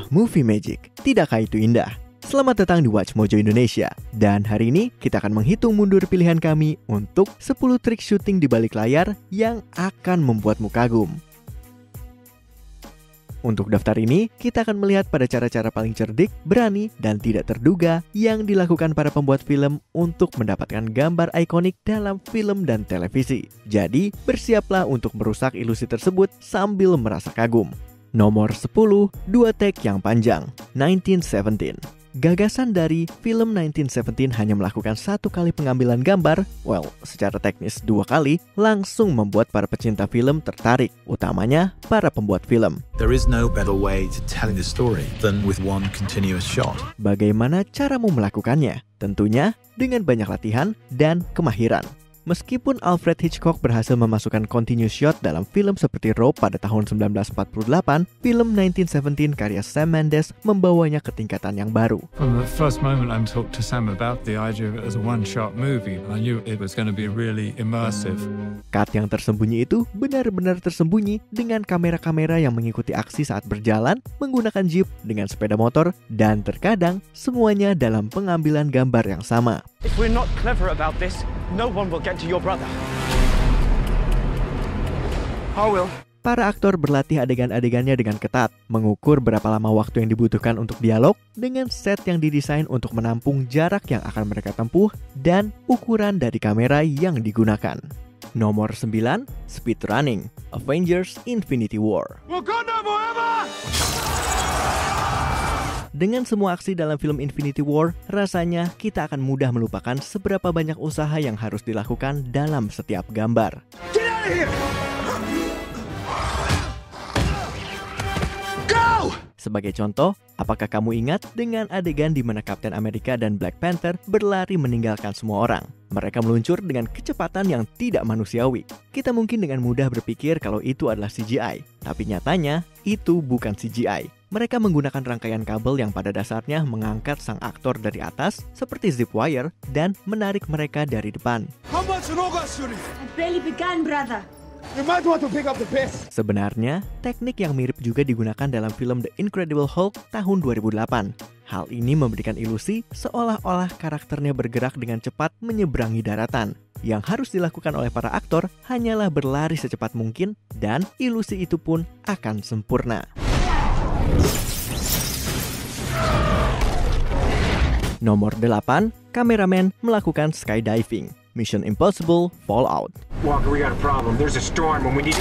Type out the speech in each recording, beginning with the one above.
Movie Magic. Tidakkah itu indah? Selamat datang di Watch Mojo Indonesia. Dan hari ini kita akan menghitung mundur pilihan kami untuk 10 trik syuting di balik layar yang akan membuatmu kagum. Untuk daftar ini, kita akan melihat pada cara-cara paling cerdik, berani, dan tidak terduga yang dilakukan para pembuat film untuk mendapatkan gambar ikonik dalam film dan televisi. Jadi, bersiaplah untuk merusak ilusi tersebut sambil merasa kagum. Nomor 10, 2 take yang panjang, 1917. Gagasan dari film 1917 hanya melakukan 1 kali pengambilan gambar, secara teknis 2 kali, langsung membuat para pecinta film tertarik, utamanya para pembuat film. There is no better way to telling a story than with one continuous shot. Bagaimana caramu melakukannya? Tentunya dengan banyak latihan dan kemahiran. Meskipun Alfred Hitchcock berhasil memasukkan continuous shot dalam film seperti Rope pada tahun 1948, film 1917 karya Sam Mendes membawanya ke tingkatan yang baru. From the first moment I talked to Sam about the idea of it as a one-shot movie, I knew it was going to be really immersive. Cut yang tersembunyi itu benar-benar tersembunyi dengan kamera-kamera yang mengikuti aksi saat berjalan, menggunakan jeep dengan sepeda motor, dan terkadang semuanya dalam pengambilan gambar yang sama. If we're not clever about this, no one will get to your brother. I will. Para aktor berlatih adegan-adegannya dengan ketat, mengukur berapa lama waktu yang dibutuhkan untuk dialog, dengan set yang didesain untuk menampung jarak yang akan mereka tempuh, dan ukuran dari kamera yang digunakan. Nomor 9, Speed Running, Avengers Infinity War. Wakanda forever! Dengan semua aksi dalam film Infinity War, rasanya kita akan mudah melupakan seberapa banyak usaha yang harus dilakukan dalam setiap gambar. Get out of here! Go! Sebagai contoh, apakah kamu ingat dengan adegan di mana Captain America dan Black Panther berlari meninggalkan semua orang? Mereka meluncur dengan kecepatan yang tidak manusiawi. Kita mungkin dengan mudah berpikir kalau itu adalah CGI, tapi nyatanya itu bukan CGI. Mereka menggunakan rangkaian kabel yang pada dasarnya mengangkat sang aktor dari atas seperti zip wire dan menarik mereka dari depan. How much an August shooting? I barely began, brother. You might want to pick up the pace. Sebenarnya, teknik yang mirip juga digunakan dalam film The Incredible Hulk tahun 2008. Hal ini memberikan ilusi seolah-olah karakternya bergerak dengan cepat menyeberangi daratan. Yang harus dilakukan oleh para aktor hanyalah berlari secepat mungkin dan ilusi itu pun akan sempurna. Nomor 8, kameramen melakukan skydiving. Mission Impossible Fallout. Walker, we got a problem. There's a storm and we need...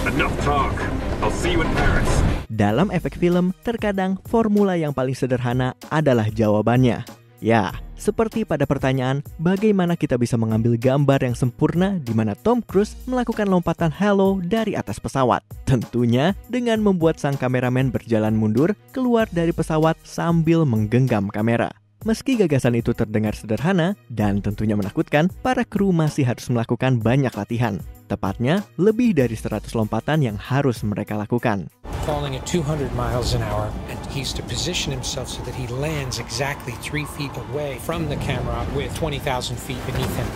Enough talk. I'll see you in Paris. Dalam efek film, terkadang formula yang paling sederhana adalah jawabannya. Ya, seperti pada pertanyaan, bagaimana kita bisa mengambil gambar yang sempurna di mana Tom Cruise melakukan lompatan halo dari atas pesawat? Tentunya dengan membuat sang kameramen berjalan mundur keluar dari pesawat sambil menggenggam kamera. Meski gagasan itu terdengar sederhana dan tentunya menakutkan, para kru masih harus melakukan banyak latihan. Tepatnya, lebih dari 100 lompatan yang harus mereka lakukan. Falling at 200 miles an hour, and he's to position himself so that he lands exactly 3 feet away from the camera with 20,000 feet beneath him.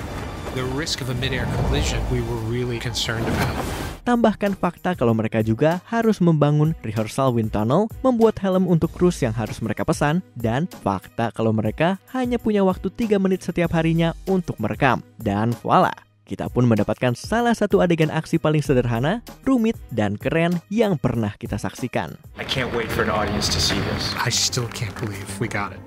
The risk of a mid-air collision we were really concerned about. Tambahkan fakta kalau mereka juga harus membangun rehearsal wind tunnel, membuat helm untuk cruise yang harus mereka pesan, dan fakta kalau mereka hanya punya waktu 3 menit setiap harinya untuk merekam. Dan voila! Kita pun mendapatkan salah satu adegan aksi paling sederhana, rumit, dan keren yang pernah kita saksikan. I can't wait for an audience to see this. I still can't believe we got it.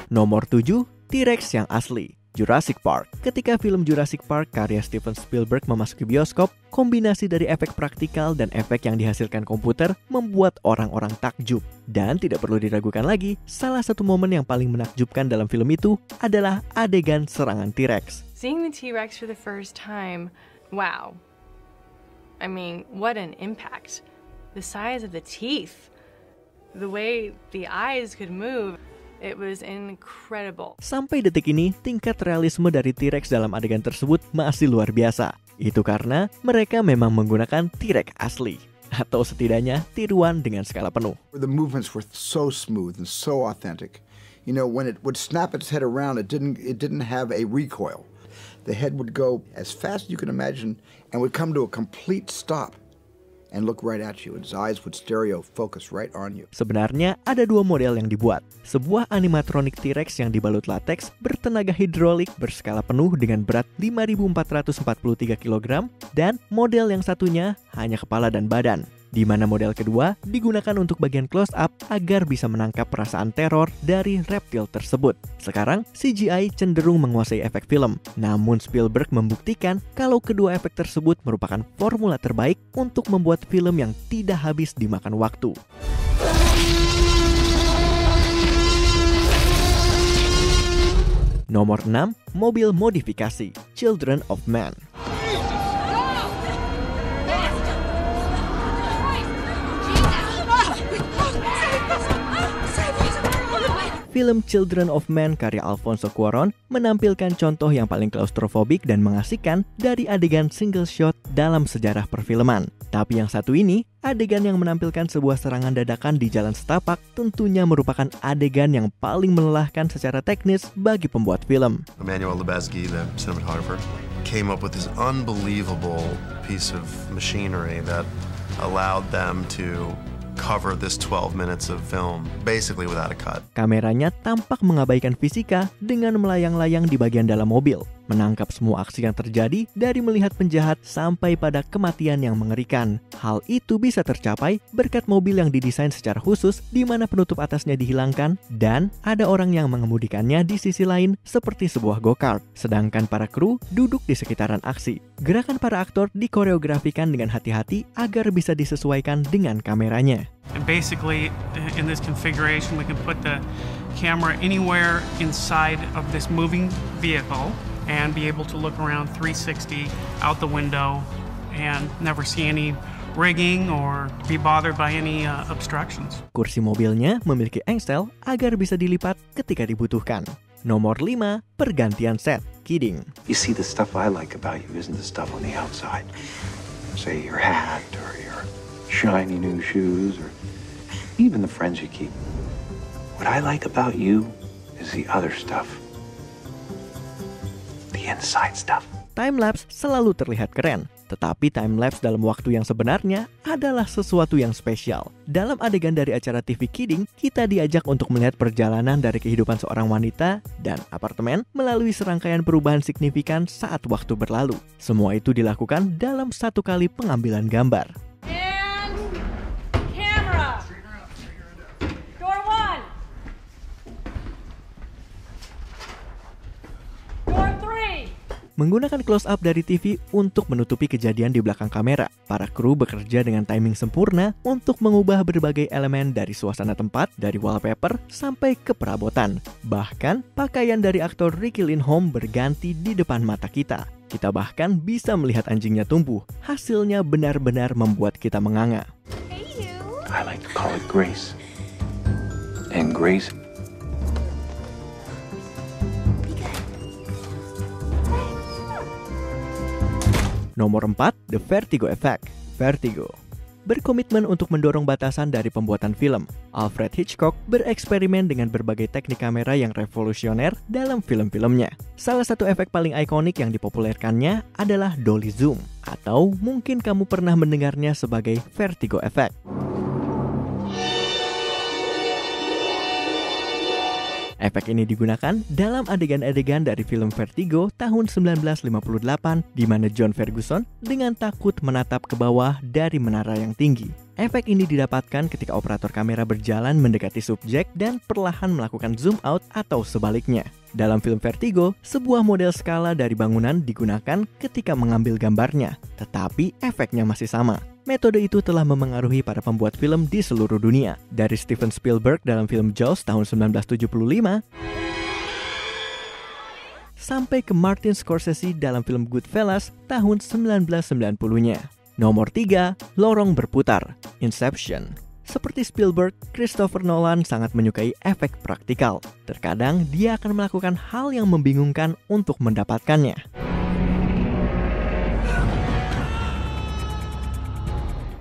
Nomor 7, T-Rex yang asli, Jurassic Park. Ketika film Jurassic Park karya Steven Spielberg memasuki bioskop, kombinasi dari efek praktikal dan efek yang dihasilkan komputer membuat orang-orang takjub. Dan tidak perlu diragukan lagi, salah satu momen yang paling menakjubkan dalam film itu adalah adegan serangan T-Rex. Seeing the T-Rex for the first time, wow. I mean, what an impact. The size of the teeth, the way the eyes could move. It was incredible. Sampai detik ini, tingkat realisme dari T-Rex dalam adegan tersebut masih luar biasa. Itu karena mereka memang menggunakan T-Rex asli. Atau setidaknya tiruan dengan skala penuh. The movements were so smooth and so authentic. You know, when it would snap its head around, it didn't have a recoil. The head would go as fast as you can imagine and would come to a complete stop. and look right at you. His eyes would stereo focus right on you. Sebenarnya ada dua model yang dibuat. Sebuah animatronic T-Rex yang dibalut lateks bertenaga hidrolik berskala penuh dengan berat 5.443 kg dan model yang satunya hanya kepala dan badan. Di mana model kedua digunakan untuk bagian close up agar bisa menangkap perasaan teror dari reptil tersebut. Sekarang, CGI cenderung menguasai efek film. Namun Spielberg membuktikan kalau kedua efek tersebut merupakan formula terbaik untuk membuat film yang tidak habis dimakan waktu. Nomor 6, mobil modifikasi, Children of Men. Film Children of Men karya Alfonso Cuarón menampilkan contoh yang paling klaustrofobik dan mengasihkan dari adegan single shot dalam sejarah perfilman. Tapi yang satu ini, adegan yang menampilkan sebuah serangan dadakan di jalan setapak tentunya merupakan adegan yang paling melelahkan secara teknis bagi pembuat film. Emmanuel Lubezki, the cinematographer, came up with this unbelievable piece of machinery that allowed them to cover this 12 minutes of film basically without a cut. Kameranya tampak mengabaikan fisika dengan melayang-layang di bagian dalam mobil, menangkap semua aksi yang terjadi dari melihat penjahat sampai pada kematian yang mengerikan. Hal itu bisa tercapai berkat mobil yang didesain secara khusus di mana penutup atasnya dihilangkan dan ada orang yang mengemudikannya di sisi lain seperti sebuah go-kart, sedangkan para kru duduk di sekitaran aksi. Gerakan para aktor dikoreografikan dengan hati-hati agar bisa disesuaikan dengan kameranya. And basically, in this configuration, we can put the camera anywhere inside of this moving vehicle and be able to look around 360 out the window and never see any rigging or be bothered by any obstructions. Kursi mobilnya memiliki engsel agar bisa dilipat ketika dibutuhkan. Nomor 5, pergantian set, kidding. You see, the stuff I like about you isn't the stuff on the outside. Say your hat or your shiny new shoes or even the friends you keep. What I like about you is the other stuff. The inside stuff. Time-lapse selalu terlihat keren, tetapi time-lapse dalam waktu yang sebenarnya adalah sesuatu yang spesial. Dalam adegan dari acara TV Kidding, kita diajak untuk melihat perjalanan dari kehidupan seorang wanita dan apartemen melalui serangkaian perubahan signifikan saat waktu berlalu. Semua itu dilakukan dalam satu kali pengambilan gambar. Menggunakan close-up dari TV untuk menutupi kejadian di belakang kamera, para kru bekerja dengan timing sempurna untuk mengubah berbagai elemen dari suasana tempat, dari wallpaper sampai ke perabotan. Bahkan, pakaian dari aktor Riki Lindhome berganti di depan mata kita. Kita bahkan bisa melihat anjingnya tumbuh. Hasilnya benar-benar membuat kita menganga. I like to call it Grace. And Grace Nomor 4, The Vertigo Effect, Vertigo. Berkomitmen untuk mendorong batasan dari pembuatan film, Alfred Hitchcock bereksperimen dengan berbagai teknik kamera yang revolusioner dalam film-filmnya. Salah satu efek paling ikonik yang dipopulerkannya adalah dolly zoom, atau mungkin kamu pernah mendengarnya sebagai Vertigo Effect. Efek ini digunakan dalam adegan-adegan dari film Vertigo tahun 1958 di mana John Ferguson dengan takut menatap ke bawah dari menara yang tinggi. Efek ini didapatkan ketika operator kamera berjalan mendekati subjek dan perlahan melakukan zoom out atau sebaliknya. Dalam film Vertigo, sebuah model skala dari bangunan digunakan ketika mengambil gambarnya, tetapi efeknya masih sama. Metode itu telah memengaruhi para pembuat film di seluruh dunia. Dari Steven Spielberg dalam film Jaws tahun 1975, sampai ke Martin Scorsese dalam film Goodfellas tahun 1990-nya. Nomor 3, lorong berputar, Inception. Seperti Spielberg, Christopher Nolan sangat menyukai efek praktikal. Terkadang dia akan melakukan hal yang membingungkan untuk mendapatkannya.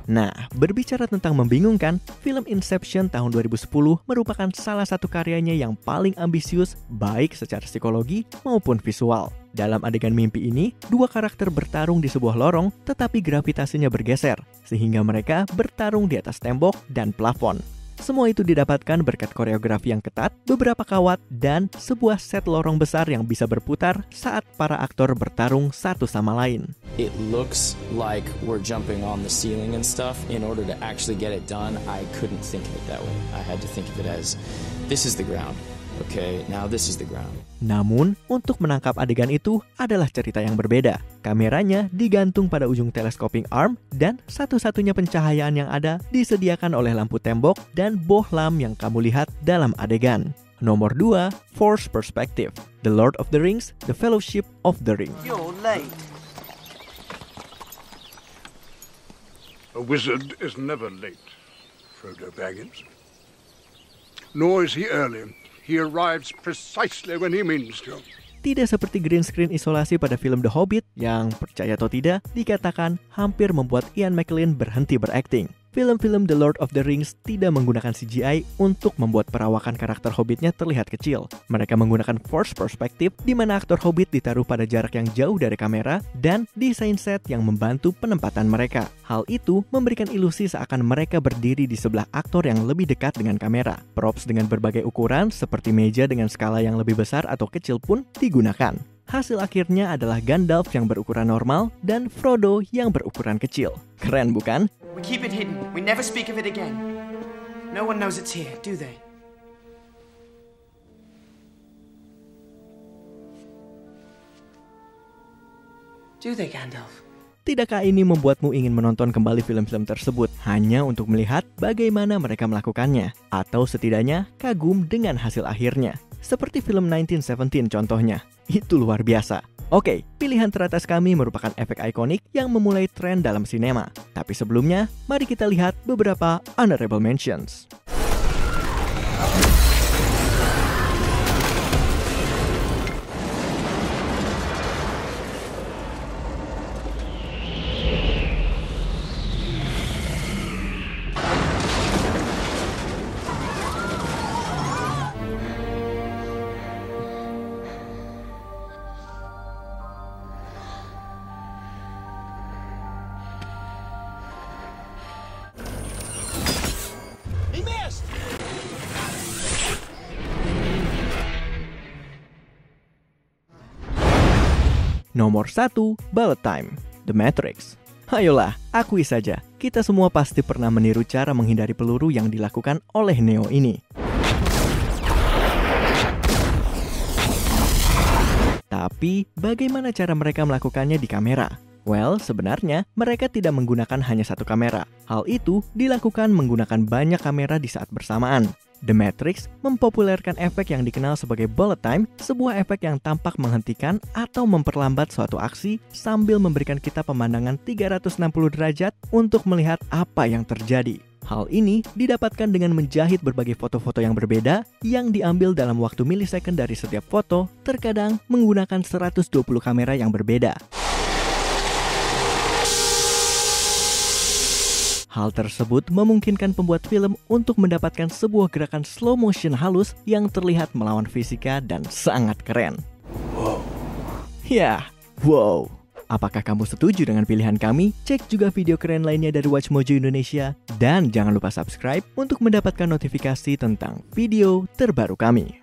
Nah, berbicara tentang membingungkan, film Inception tahun 2010 merupakan salah satu karyanya yang paling ambisius baik secara psikologi maupun visual. Dalam adegan mimpi ini, dua karakter bertarung di sebuah lorong tetapi gravitasinya bergeser, sehingga mereka bertarung di atas tembok dan plafon. Semua itu didapatkan berkat koreografi yang ketat, beberapa kawat, dan sebuah set lorong besar yang bisa berputar saat para aktor bertarung satu sama lain. It looks like we're jumping on the ceiling and stuff. In order to actually get it done, I couldn't think of it that way. I had to think of it as, this is the ground. Okay, now this is the ground. Namun, untuk menangkap adegan itu adalah cerita yang berbeda. Kameranya digantung pada ujung telescoping arm dan satu-satunya pencahayaan yang ada disediakan oleh lampu tembok dan bohlam yang kamu lihat dalam adegan. Nomor 2, Force Perspective. The Lord of the Rings, The Fellowship of the Ring. You're late. A wizard is never late, Frodo Baggins. Nor is he early. He arrives precisely when he means to. Tidak seperti green screen isolasi pada film The Hobbit yang, percaya atau tidak, dikatakan hampir membuat Ian McKellen berhenti berakting. Film-film The Lord of the Rings tidak menggunakan CGI untuk membuat perawakan karakter Hobbitnya terlihat kecil. Mereka menggunakan force perspective di mana aktor Hobbit ditaruh pada jarak yang jauh dari kamera dan desain set yang membantu penempatan mereka. Hal itu memberikan ilusi seakan mereka berdiri di sebelah aktor yang lebih dekat dengan kamera. Props dengan berbagai ukuran seperti meja dengan skala yang lebih besar atau kecil pun digunakan. Hasil akhirnya adalah Gandalf yang berukuran normal dan Frodo yang berukuran kecil. Keren bukan? We keep it hidden. We never speak of it again. No one knows it's here, do they? Do they, Gandalf? Tidakkah ini membuatmu ingin menonton kembali film-film tersebut hanya untuk melihat bagaimana mereka melakukannya? Atau setidaknya kagum dengan hasil akhirnya? Seperti film 1917 contohnya. Itu luar biasa. Oke, pilihan teratas kami merupakan efek ikonik yang memulai tren dalam sinema. Tapi sebelumnya, mari kita lihat beberapa honorable mentions. Nomor 1, Bullet Time, The Matrix. Ayolah, akui saja, kita semua pasti pernah meniru cara menghindari peluru yang dilakukan oleh Neo ini. Tapi, bagaimana cara mereka melakukannya di kamera? Well, sebenarnya mereka tidak menggunakan hanya satu kamera. Hal itu dilakukan menggunakan banyak kamera di saat bersamaan. The Matrix mempopulerkan efek yang dikenal sebagai bullet time, sebuah efek yang tampak menghentikan atau memperlambat suatu aksi sambil memberikan kita pemandangan 360 derajat untuk melihat apa yang terjadi. Hal ini didapatkan dengan menjahit berbagai foto-foto yang berbeda yang diambil dalam waktu milisecond dari setiap foto, terkadang menggunakan 120 kamera yang berbeda. Hal tersebut memungkinkan pembuat film untuk mendapatkan sebuah gerakan slow motion halus yang terlihat melawan fisika dan sangat keren. Wow. Ya, wow. Apakah kamu setuju dengan pilihan kami? Cek juga video keren lainnya dari WatchMojo Indonesia. Dan jangan lupa subscribe untuk mendapatkan notifikasi tentang video terbaru kami.